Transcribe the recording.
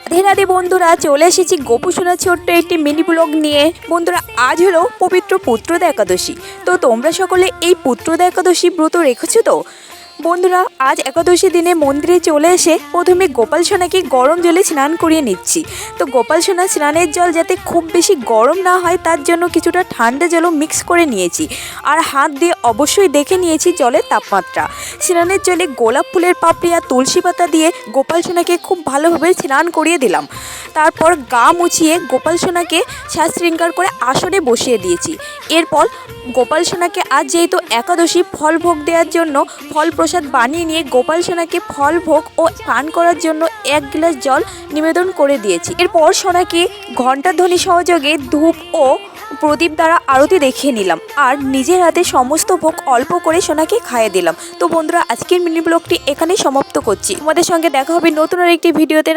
রাধে রাধে বন্ধুরা, চলে এসেছি গোপু সোনার ছোট্ট একটি মিনি ব্লগ নিয়ে। বন্ধুরা, আজ হলো পবিত্র পুত্রদা একাদশী। তো তোমরা সকলে এই পুত্রদা একাদশী ব্রত রেখেছো তো? বন্ধুরা, আজ একাদশী দিনে মন্দিরে চলে এসে প্রথমে গোপাল সোনাকে গরম জলে স্নান করিয়ে নিচ্ছি। তো গোপাল সোনা স্নানের জল যাতে খুব বেশি গরম না হয় তার জন্য কিছুটা ঠান্ডা জলও মিক্স করে নিয়েছি। আর হাত দিয়ে অবশ্যই দেখে নিয়েছি জলের তাপমাত্রা। স্নানের জলে গোলাপ ফুলের পাপড়ি আর তুলসী পাতা দিয়ে গোপাল সোনাকে খুব ভালোভাবে স্নান করিয়ে দিলাম। তারপর গা মুছিয়ে গোপাল সোনাকে সাজ শৃঙ্গার করে আসনে বসিয়ে দিয়েছি। এরপর গোপাল সোনাকে আজ যেহেতু একাদশী, ফল ভোগ দেওয়ার জন্য ফল প্রসাদ বানিয়ে নিয়ে গোপাল সোনাকে ফল ভোগ ও পান করার জন্য 1 গ্লাস জল নিবেদন করে দিয়েছি। এরপর সোনাকে ঘণ্টাধ্বনি সহযোগে ধূপ ও প্রদীপ দ্বারা আরতি দেখিয়ে নিলাম আর নিজের হাতে সমস্ত ভোগ অল্প করে সোনাকে খাইয়ে দিলাম। তো বন্ধুরা, আজকের মিনি ব্লগটি এখানেই সমাপ্ত করছি। তোমাদের সঙ্গে দেখা হবে নতুন আর একটি ভিডিওতে।